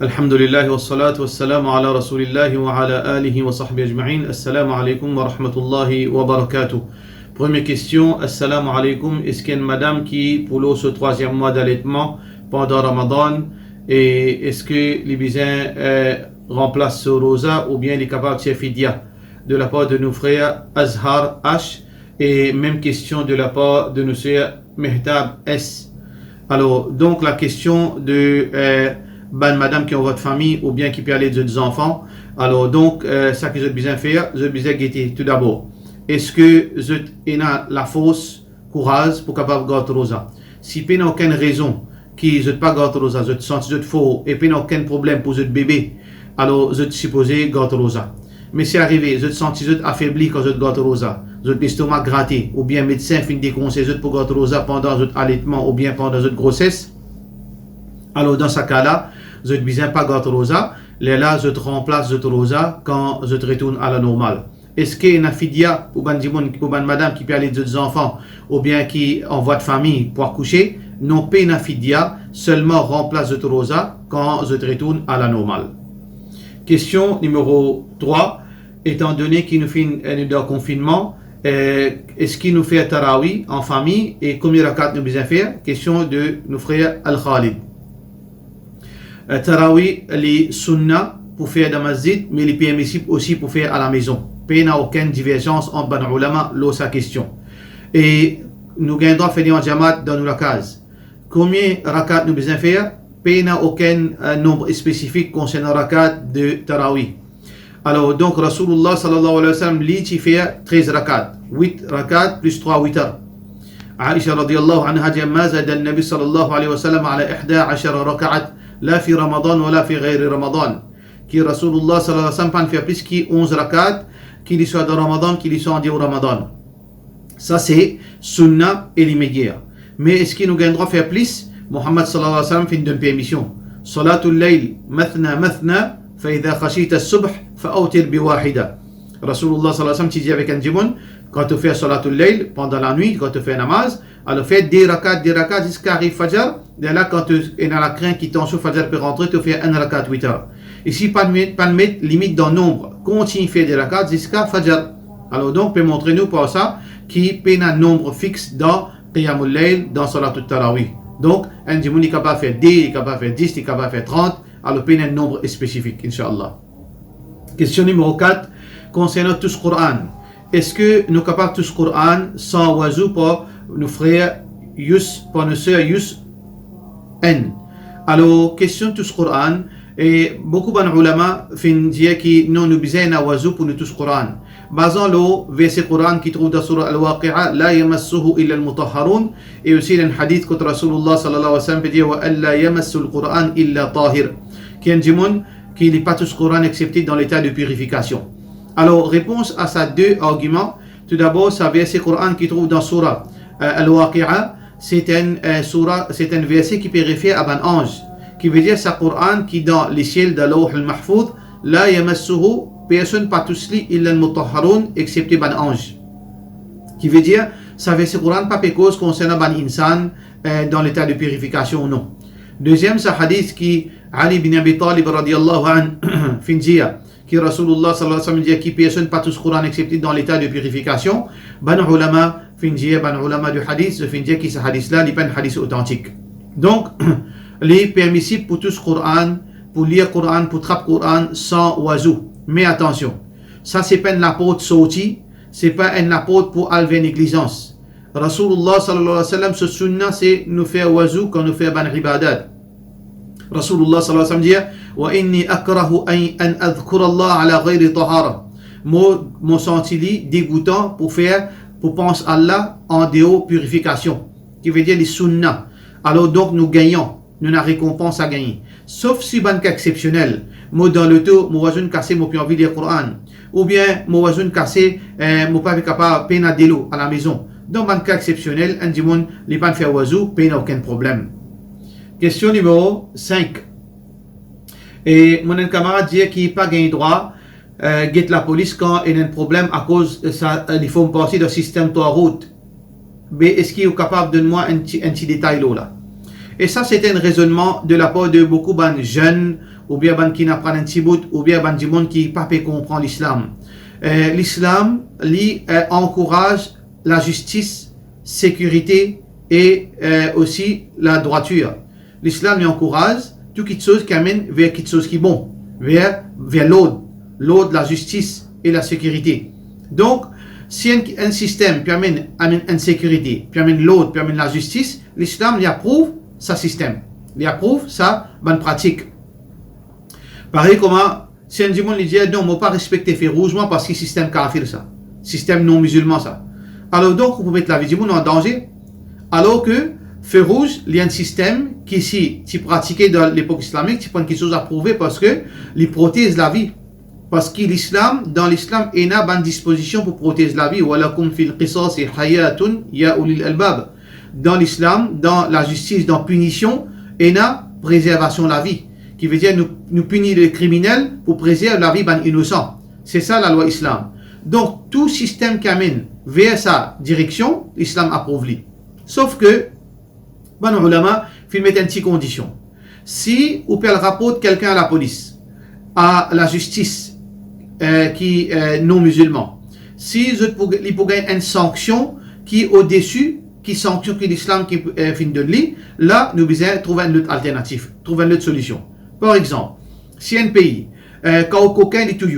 Alhamdulillah wa salatu wa salam ala rasulillahi wa ala alihi wa sahbihi ajma'in. Assalamu alaikum wa rahmatullahi wa barakatuh. Première question, assalamu alaikum. Est-ce qu'il y a une madame qui pour ce troisième mois d'allaitement pendant Ramadan et est-ce que les bisins remplacent ce rosa ou bien les capables de fidia de la part de nos frères Azhar H et même question de la part de nos frères Mehtab S. Alors, donc la question de madame qui ont votre famille ou bien qui peut aller des enfants. Alors, donc, ça que je besoin faire, je besoin guetter tout d'abord. Est-ce que je a la fausse courage pour capable garder rosa? Si il n'y a aucune raison qui je pas garder rosa, je te sens je te faux et puis il n'y a aucun problème pour ce bébé, alors je te supposé garder rosa. Mais c'est arrivé, je te sens je affaibli quand je te garde rosa, je te l'estomac gratté ou bien médecin fin des conseils je te pour garder rosa pendant votre allaitement ou bien pendant votre grossesse. Alors dans ce cas-là, je te besoin pas garder rosa, là je te remplace je te rosa quand je te retourne à la normale. Est-ce qu'il y a une fidia ou une madame qui peut aller des enfants ou bien qui envoie de famille pour accoucher? Non, pas une fidia, seulement remplace je te rosa quand je te retourne à la normale. Question numéro 3. Étant donné qu'il nous fait un confinement, est-ce qu'il nous fait Tarawi en famille et combien de rakat nous besoin faire? Question de nos frères Al-Khalid. Tarawi, les sunnah pour faire dans la masjid, mais les permissibles aussi pour faire à la maison. Il n'y a aucune divergence entre les ulama sur sa question. Et nous gagnons droit à faire en jamaat dans nos case. Combien de rakat nous besoin faire? Il n'y a aucun nombre spécifique concernant rakat de Tarawi. Alors, donc, Rasulullah sallallahu alayhi wa sallam, lui, il fait 13 rakat. 8 rakat plus 3 witr. Aisha radiallahu anha dit, ما زاد النبي صلى الله عليه وسلم على 11 ركعة لا في رمضان ولا في غير رمضان. Qui Rasulullah sallallahu alayhi wa sallam fait plus que 11 rakat, qu'il soit dans Ramadan, qu'il soit en dehors Ramadan. Ça, c'est sunnah et l'immédiat. Mais est-ce qu'il nous gagne droit à faire plus? Muhammad sallallahu alayhi wa sallam fait une permission. Salatul layl, mathna mathna. فإذا خشيت الصبح فأوتر بواحدة. Rasulullah sallallahu alayhi wa sallam dit avec un djimoun, quand tu fais salatul layl pendant la nuit, quand tu fais namaz, alors fais des rakats jusqu'à arrive Fajr. Et là, quand tu es dans la crainte qui t'en chauffe Fajr peut rentrer, tu fais un rakat 8 heures. Ici, pas de mettre limite dans le nombre. Continue à faire des rakats jusqu'à Fajr. Alors donc, peut montrer nous pour ça qui peut un nombre fixe dans Qiyamul Layl, dans salatul tarawih. Donc, un djimoun est capable de faire 10, il est capable de faire 10, il est capable de faire 30. Alors, il y a un nombre spécifique, Inch'Allah. Question numéro 4, concernant tout ce Coran. Est-ce que nous sommes capables de tout ce Coran sans wazou pour nos frères Yus, pour nos sœurs Yus N? Alors, question de tout ce Coran. Et beaucoup d'ulama fin dire que non, nous besoin d'un wazou pour nous tout ce Coran. Basant le verset Coran qui trouve dans Surah Al-Waqi'a, la yamassuhu illa al-mutahharun, et aussi un hadith que Rasulullah sallallahu alayhi wa sallam dit wa alla yamassu al-Quran illa tahir, qui est un djimoun qui n'est pas tout ce Coran excepté dans l'état de purification. Alors, réponse à ces deux arguments. Tout d'abord, ce verset Coran qui trouve dans Surah Al-Waqi'a, c'est un verset qui peut référer à un ange, qui veut dire c'est un Coran qui dans les ciels de l'Awh al-Mahfoud, la yamassuhu, personne pas tous li illa al-mutahharun excepté ban ange, qui veut dire ça verset Coran pas cause concernant ban insan dans l'état de purification ou non. Deuxième c'est hadith qui Ali bin Abi Talib radiyallahu an finjia qui Rasulullah sallallahu alayhi wa sallam dit qui personne pas tous Coran excepté dans l'état de purification. Ban ulama finjia ban ulama du hadith finjia qui ce hadith là n'est pas un hadith authentique. Donc les permissibles pour tous Coran, pour lire Coran, pour traper Coran sans wazou. Mais attention, ça c'est pas une apôtre sortie, c'est pas une apôtre pour enlever négligence. Rasulullah sallallahu alayhi wa sallam, ce sunnah c'est nous faire wazou quand nous faire ban ibadat. Rasulullah sallallahu alayhi wa sallam dit wa inni akrahu an adhkura Allah ala ghayri tahara. Mon senti dégoûtant pour penser à Allah en dehors purification, qui veut dire les sunnah. Alors donc nous gagnons, nous avons la récompense à gagner. Sauf si ban cas exceptionnel. Moi dans le taux, moi wazoun cassé, moi plus envie de lire le Coran. Ou bien moi wazoun cassé, moi pas capable peine à délo à la maison. Dans ban cas exceptionnel, un dimon les pas faire wazou, peine aucun problème. Question numéro 5. Et mon camarade dit qu'il n'a pas gagné droit, guette la police quand il y a un problème à cause de ça, il faut me passer dans le système de route. Mais est-ce qu'il est capable de donner moi un petit détail là? Et ça, c'était un raisonnement de la part de beaucoup de jeunes, ou bien qui n'apprennent un petit bout, ou bien du monde qui ne peut pas comprendre l'islam. L'islam, lui, encourage la justice, sécurité et aussi la droiture. L'islam lui encourage tout quelque chose qui amène vers quelque chose qui est bon, vers l'ordre, la justice et la sécurité. Donc, si un système amène une sécurité, amène l'ordre, amène la justice, l'islam lui approuve sa système, lui approuve sa bonne pratique. Pareil comment, si un monde lui dit non, on ne va pas respecter fait rouge, moi, parce que système kafir ça, système non musulman ça. Alors donc, on peut mettre la vie du monde en danger. Alors que feu rouge, il y a un système qui si pratiqué dans l'époque islamique, c'est pas quelque chose à prouver parce que il protège la vie. Parce que dans l'islam, il y a une disposition pour protéger la vie. Dans l'islam, dans la justice, dans la punition, il y a préservation de la vie. Qui veut dire nous punir les criminels pour préserver la vie des innocents. C'est ça la loi islam. Donc, tout système qui amène vers sa direction, l'islam approuve. Sauf que, les ulama, ils mettent une petite condition. Si vous pouvez rapporter quelqu'un à la police, à la justice, qui est non musulman, si vous pouvez gagner une sanction qui est au-dessus, qui sanction que l'islam qui fin de lui, là, nous devons trouver une autre alternative, trouver une autre solution. Par exemple, si un pays, quand coquin est tout,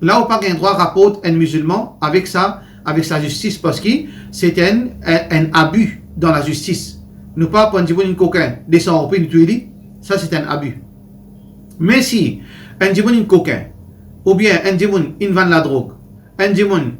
là, on n'a pas un droit à rapporter un musulman avec sa justice parce que c'est un abus dans la justice. Nous pas prendre un coquin, descend au pays de ça c'est un abus. Mais si un coquin, ou bien un il vend la drogue, un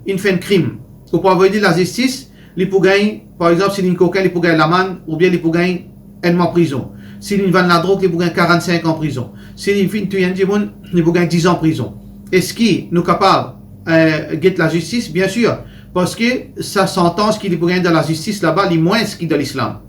il fait un crime, ou pour avoir dit la justice, il peut gagner, par exemple, si un coquin, il peut gagner l'amende, ou bien il peut gagner un mois en prison. Si il vend la drogue, il peut gagner 45 ans en prison. Si il fait un il peut gagner 10 ans en prison. Est-ce qu'il est capable de la justice? Bien sûr. Parce que sa sentence qu'il peut gagner dans la justice là-bas, il est moins que dans l'islam.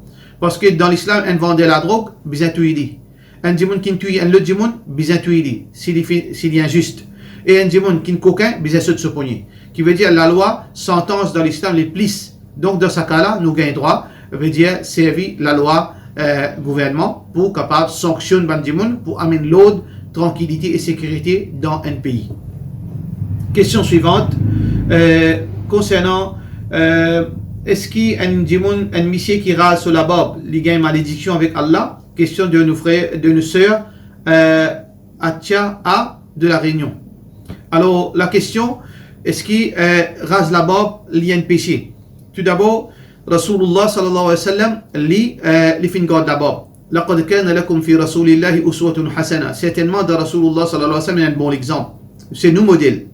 Parce que dans l'islam, on vend de la drogue, bien tout il dit. Un démon qui tue un autre démon, bien tout il dit. S'il est injuste. Et un démon qui est coquin, bien sûr de se pogner. Qui veut dire la loi, sentence dans l'islam, les plis. Donc dans ce cas-là, nous gagnons droit, veut dire servir la loi gouvernement pour capable sanctionner un démon pour amener l'ordre, tranquillité et sécurité dans un pays. Question suivante. Concernant est-ce qu'il y a un monsieur qui rase sur la barbe, il gagne malédiction avec Allah? Question de nos frères, de nos sœurs Atia A de la Réunion. Alors la question, est-ce qu'il rase la barbe, il y a un péché? Tout d'abord, Rasulullah sallallahu alayhi wa sallam li fin garde la barbe. لقد كان لكم في رسول الله أسوة حسنة. Certainement dans Rasulullah sallallahu alayhi wa sallam il y a un bon exemple. C'est nous modèle.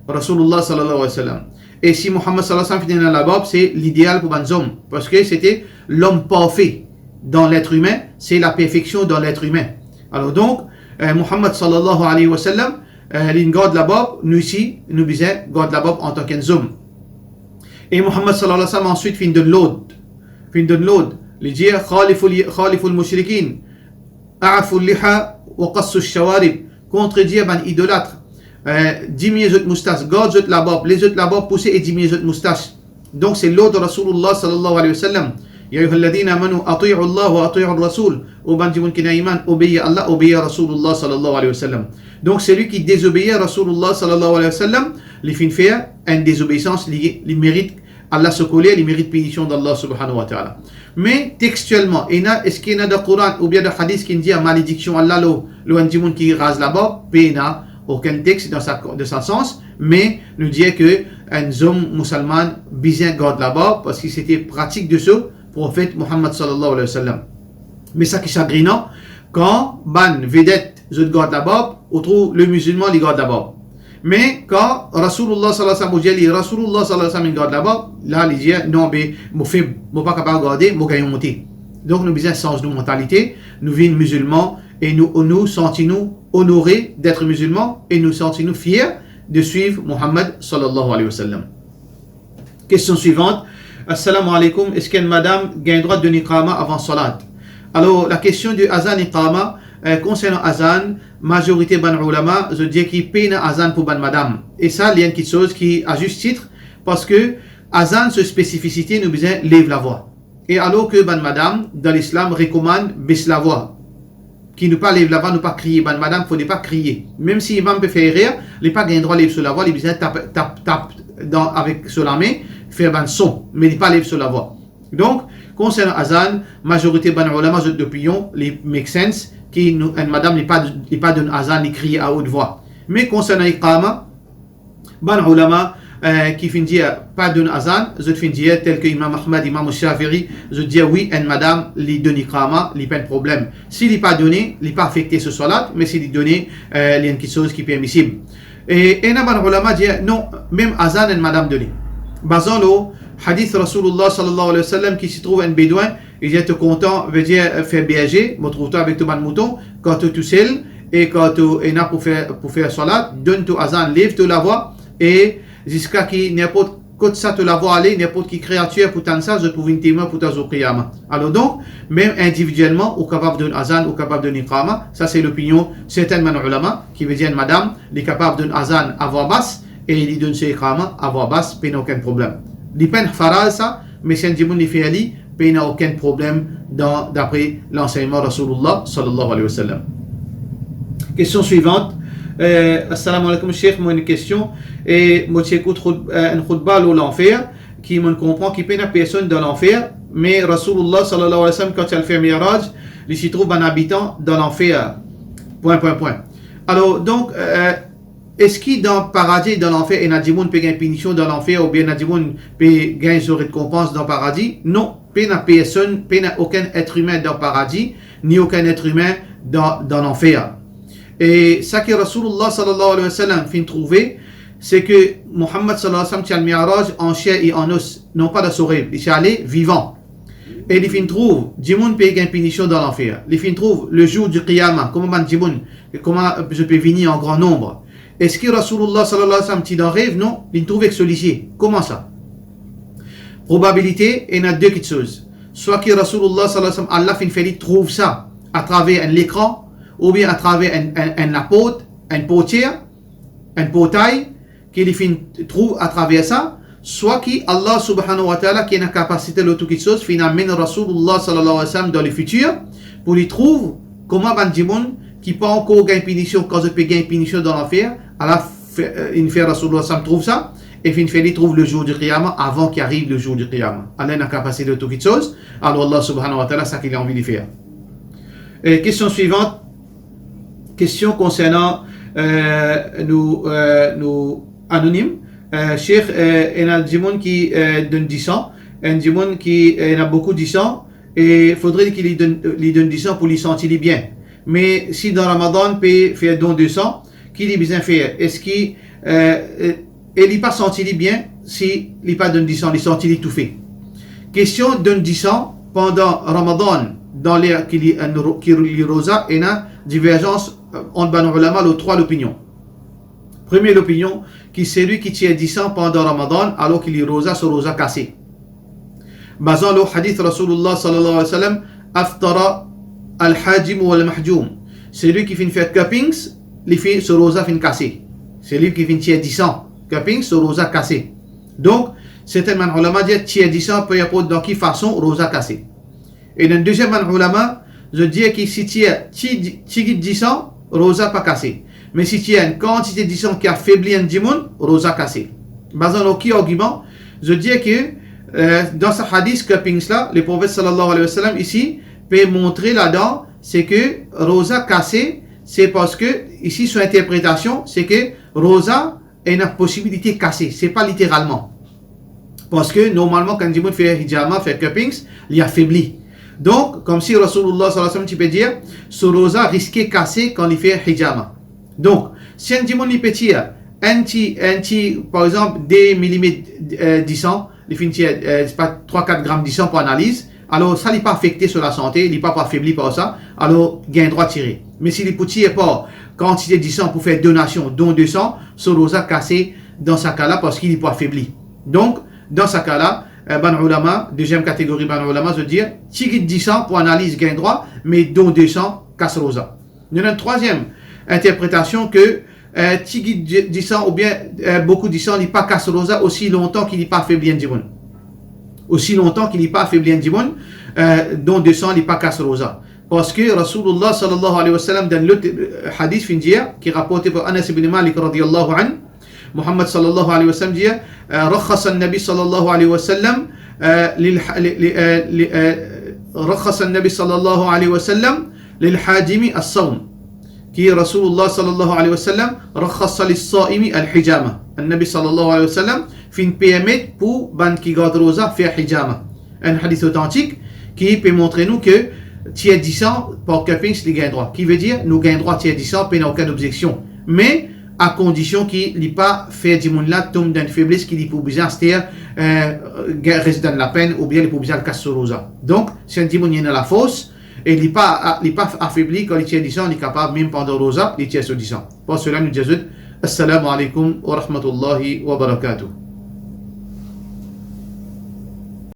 Rasulullah sallallahu alayhi wa sallam. Et si Muhammad sallallahu alayhi wa sallam finit dans la barbe, c'est l'idéal pour les hommes. Parce que c'était l'homme parfait dans l'être humain. C'est la perfection dans l'être humain. Alors donc, Muhammad sallallahu alayhi wa sallam, il garde la barbe. Nous ici, nous disons garde la barbe en tant qu'homme. Et Muhammad sallallahu alayhi wa sallam ensuite finit de l'autre. Il dit Khaliful mushrikin, a'aful liha wa qassu shawarib. Contredire ban idolâtre. Diminuer les autres moustaches, garde les la barbe, les autres la barbe pousser et diminuer les autres moustaches. Donc c'est l'ordre de Rasulullah sallallahu alayhi wa sallam. Ya ayyuhalladhina amanu ati'u Allah wa ati'u ar-rasul. Ou ban dimun kina iman, obéir Allah, obéir Rasulullah sallallahu alayhi wa sallam. Donc celui qui désobéit à Rasulullah sallallahu alayhi wa sallam, il finit faire une désobéissance, il mérite Allah se coller, il mérite pénition d'Allah subhanahu wa ta'ala. Mais textuellement, est-ce qu'il y a dans le Coran ou bien dans le hadith qui dit à malédiction Allah, le andimun qui rase la barbe, il n'y a aucun texte dans sa sens, mais nous dit que un homme musulman bien garde la barbe parce que c'était pratique de ce prophète Muhammad sallallahu alayhi wa sallam. Mais ça qui est chagrinant, quand ban vedette garde la barbe, on trouve le musulman il garde la barbe. Mais quand Rasulullah sallallahu alayhi wa sallam garde la barbe, là il dit non mais je ne suis pas capable de garder, je vais monter. Donc nous besoin changer nos mentalités, nous vîmes musulmans et nous sentons-nous honorés d'être musulmans et nous sentons-nous fiers de suivre Muhammad sallallahu alayhi wa sallam. Question suivante. Assalamu alaikum. Est-ce qu'une madame a le droit de niqama avant salat? Alors la question du azan niqama concernant azan, majorité ban ulama, je dis qu'il paye azan pour ban madame. Et ça, il y a une petite chose qui a juste titre parce que azan, cette spécificité, nous besoin lève la voix. Et alors que ban madame, dans l'islam, recommande baisse la voix. Qui ne pas lever la voix, ne pas crier. Ban madame, il ne faut pas crier. Même si l'imam peut faire rire, il n'a pas le droit de lever sur la voix, il besoin tape avec sur la main, faire un son, mais il ne pas lever sur la voix. Donc, concernant Azan, majorité ban ulama d'opinion, les make sense, qui madame n'est pas d'un Azan, il crie à haute voix. Mais concernant Iqama, ban ulama, qui finit dire pas d'un Azan, je finis dire tel que Imam Ahmad, Imam Shafiri, je dis oui, en madame, li donne Iqama, li pas de problème. S'il n'est pas donné, il n'est pas affecté ce salat, mais s'il est donné, il y a quelque chose qui est permissible. Et un ban ulama dit non, même Azan en madame donné. Basant le hadith Rasulullah sallallahu alayhi wa sallam qui se trouve un bédouin, il est content, veut dire faire berger, me trouve-toi avec ton mouton, quand tu es tout seul, et quand tu es là pour faire salat, donne ton Azan, lève la voix, et jusqu'à qui n'importe quand ça te la voix aller, n'importe qui créature pour ça, je trouve une témoin pour ta qiyamah. Alors donc, même individuellement, ou capable d'un azan, ou capable d'un iqama, ça c'est l'opinion certaines ulama qui veut dire madame, il est capable d'un azan à voix basse, et il donne ce iqama à voix basse, il n'y a aucun problème. Il peine faral ça, mais si un dimoun il fait ali, il n'y a aucun problème d'après l'enseignement de Rasulullah sallallahu alayhi wa sallam. Question suivante. Assalamu alaikum Cheikh, moi une question. Et moi j'écoute une khutba à l'enfer qui me comprend qui peine à personne dans l'enfer, mais Rasulullah sallallahu alayhi wa sallam quand il fait Miraj, il s'y trouve un habitant dans l'enfer. Point. Alors donc, est-ce qu'il dans le paradis, dans l'enfer, et Nadimoun peut gagner punition dans l'enfer, ou bien Nadimoun peut gagner une récompense dans le paradis? Non, personne, aucun être humain dans le paradis, ni aucun être humain dans l'enfer. Et ça que Rasulullah sallallahu alayhi wa sallam fin trouver, c'est que Muhammad sallallahu alayhi wa sallam tient le mirage en chair et en os, non pas dans son rêve, il s'est allé vivant. Et il fin trouve, Djimoun peut gagner punition dans l'enfer. Il fin trouve le jour du Qiyamah, comment je peux venir en grand nombre. Est-ce que Rasulullah sallallahu alayhi wa sallam tient dans le rêve? Non, il trouve avec celui-ci. Comment ça? Probabilité, il y a deux petites choses. Soit que Rasulullah sallallahu alayhi wa sallam, Allah fin fait trouve ça à travers l'écran, ou bien à travers un apôtre, un potière, un potail, qu'il trouve à travers ça, soit qui Allah subhanahu wa ta'ala qui a la capacité de toute chose, finalement Rasulullah sallallahu alayhi wa sallam dans le futur, pour lui trouve comment ban djimoun qui pas encore gagner punition, quand je peux gagner punition dans l'enfer, Allah il fait Rasulullah sallam trouve ça, et il trouve le jour du Qiyamah avant qu'il arrive le jour du Qiyamah. Allah a la capacité de toute chose, alors Allah subhanahu wa ta'ala, c'est ça qu'il a envie de faire. Et question suivante. Question concernant nous anonymes. Cheikh, il y a des gens qui donnent 10 ans, il y a des gens qui ont beaucoup de 10 ans, et il faudrait qu'ils lui donnent 10 ans pour les sentir bien. Mais si dans Ramadan, il peut faire don 200, qu'il est bien fait. Est-ce qu'il n'est pas senti bien s'il n'est pas donné 10 ans, il sentit tout fait. Question donne 10 ans pendant Ramadan, dans l'air qui lit rosa, et il y a divergence entre ban ulama les trois l'opinion. Première opinion, qui c'est lui qui tient 10 ans pendant Ramadan alors qu'il est rosa sur rosa cassé. Basant le hadith Rasulullah sallallahu alayhi wa sallam, aftara al-hajim ou al-mahjoum. C'est lui qui finit faire cuppings, il fait sur rosa fin cassé. C'est lui qui finit tirer 10 ans, cuppings sur rosa cassé. Donc, certains ulama disent tirer 10 ans peut y avoir dans quelle façon rosa cassé. Et dans le deuxième ulama, je dis que si tu as 10 ans, rosa pas cassé. Mais si tu as une quantité de sang qui a faibli un djimoun, rosa cassé. Basant sur quel argument? Je dis que dans ce hadith cuppings là, le prophète sallallahu alayhi wa sallam ici peut montrer là-dedans, c'est que rosa cassé, c'est parce que ici son interprétation, c'est que rosa est une possibilité cassée. C'est pas littéralement. Parce que normalement quand djimoun fait hijama, fait cuppings, il a faibli. Donc, comme si Rasulullah sallallahu alayhi wa sallam, tu peux dire, ce rosa risquait casser quand il fait hijama. Donc, si un djimoun petit, par exemple, des millimètres 10 ans, il finit c'est pas 3-4 grammes 10 ans pour analyse, alors ça n'est pas affecté sur la santé, il n'est pas affaibli par ça, alors il a un droit de tirer. Mais si les petits n'est pas quantité de 10 ans pour faire donation, don 200, ce rosa cassé dans ce cas-là parce qu'il n'est pas affaibli. Donc, dans ce cas-là, ban ulama, deuxième catégorie ban ulama, je veux dire, tigit 10 ans pour analyse gain droit, mais don 200 casse rosa. Il y a une troisième interprétation que tigit 10 ans ou bien beaucoup 10 ans n'est pas casse rosa aussi longtemps qu'il n'est pas affaibli en djimoun. aussi longtemps qu'il n'est pas affaibli un dimon, dont 200 n'est pas casse rosa. Parce que Rasulullah sallallahu alayhi wa sallam, dans le hadith findia, qui est rapporté par Anas ibn Malik radiyallahu anhu, Muhammad sallallahu alayhi wa sallam dit, رخص النبي صلى الله عليه وسلم رخص النبي صلى الله عليه وسلم للحاجم الصوم. Qui Rasulullah sallallahu alayhi wa sallam رخص للصائم الحجامة. النبي صلى الله عليه وسلم fin permet pour ban qui garde rosa faire hijama. Un hadith authentique qui peut montrer nous que tiers 10 ans pour que les gains droit. Qui veut dire nous gagnons droit tiers 10 ans, n'a aucune objection. Mais à condition qu'il n'ait pas fait du monde là, tombe d'une faiblesse qu'il est pour besoin, c'est-à-dire reste dans la peine ou bien il est pour besoin de casser rosa. Donc, si un démon est dans la fosse, et il n'est pas affaibli quand il tient 10 ans, il est capable même pendant rosa, il tient sur 10 ans. Pour cela, nous disons Assalamu alaikum wa rahmatullahi wa barakatuh.